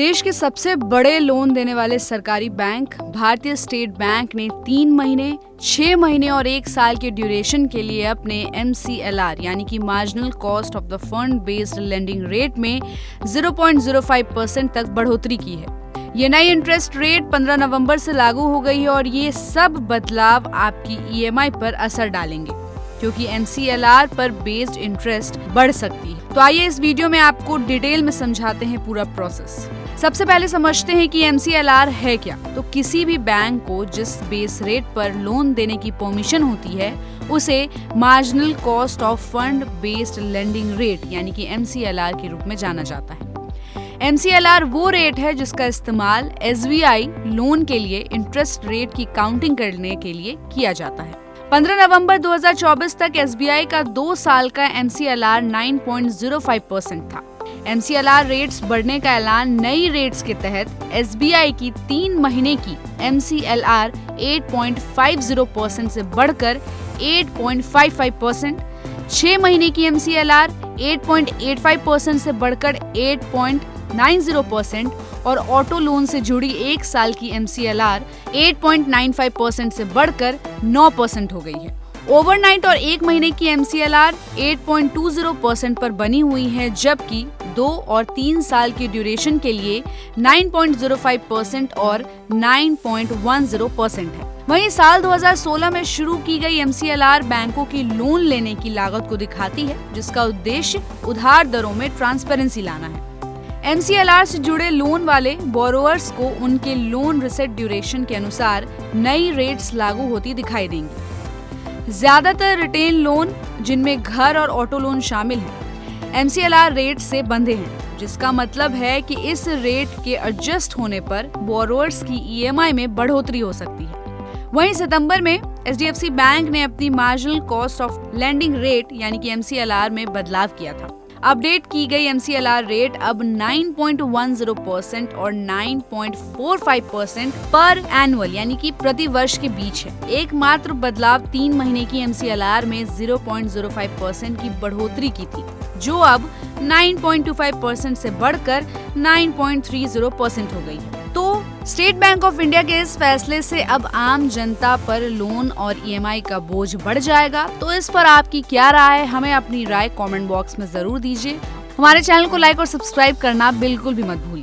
देश के सबसे बड़े लोन देने वाले सरकारी बैंक भारतीय स्टेट बैंक ने 3 महीने, 6 महीने और 1 साल के ड्यूरेशन के लिए अपने MCLR यानी कि marginal cost of the fund based lending rate में 0.05% तक बढ़ोतरी की है। ये नई इंटरेस्ट रेट 15 नवंबर से लागू हो गई है और ये सब बदलाव आपकी EMI पर असर डालेंगे क्योंकि MCLR पर बेस्ड इंटरेस्ट बढ़ सकती है। तो आइए इस वीडियो में आपको डिटेल में समझाते हैं पूरा प्रोसेस। सबसे पहले समझते हैं कि MCLR है क्या। तो किसी भी बैंक को जिस बेस रेट पर लोन देने की परमिशन होती है उसे marginal cost of fund based lending rate यानी कि MCLR के रूप में जाना जाता है। MCLR वो रेट है जिसका इस्तेमाल SBI लोन के लिए इंटरेस्ट रेट की काउंटिंग करने के लिए किया जाता है। 15 नवंबर 2024 तक SBI का 2 साल का MCLR 9.05% था। MCLR रेट्स बढ़ने का ऐलान नई रेट्स के तहत SBI की 3 महीने की MCLR 8.50% से बढ़कर 8.55%, 6 महीने की MCLR 8.85% से बढ़कर 8.90% और ऑटो लोन से जुड़ी 1 साल की MCLR 8.95% से बढ़कर 9% हो गई है। ओवरनाइट और 1 महीने की MCLR 8.20% पर बनी हुई है, जबकि 2 और 3 साल की ड्यूरेशन के लिए 9.05% और 9.10% है। वहीं साल 2016 में शुरू की गई MCLR बैंकों की लोन लेने की लागत को दिखाती है, जिसका उद्देश्य उधार दरों में ट्रांसपेरेंसी लाना है। MCLR से जुड़े लोन वाले बोरोअर्स को उनके लोन रिसेट ड्यूरेशन के अनुसार नई रेट्स लागू होती दिखाई देंगी। ज्यादातर रिटेल लोन जिनमें घर और ऑटो लोन शामिल हैं, MCLR रेट से बंधे हैं, जिसका मतलब है कि इस रेट के एडजस्ट होने पर बोरोअर्स की EMI में बढ़ोतरी हो सकती है। वहीं सितंबर में HDFC बैंक ने अपनी marginal cost of lending rate यानी कि MCLR में बदलाव किया था। अपडेट की गई MCLR रेट अब 9.10% और 9.45% पर एनुअल यानी कि प्रति वर्ष के बीच है। एकमात्र बदलाव 3 महीने की MCLR में 0.05% की बढ़ोतरी की थी, जो अब 9.25% से बढ़कर 9.30% हो गई है। तो स्टेट बैंक ऑफ इंडिया के इस फैसले से अब आम जनता पर लोन और EMI का बोझ बढ़ जाएगा। तो इस पर आपकी क्या राय है, हमें अपनी राय कमेंट बॉक्स में जरूर दीजिए। हमारे चैनल को लाइक और सब्सक्राइब करना बिल्कुल भी मत भूलिए।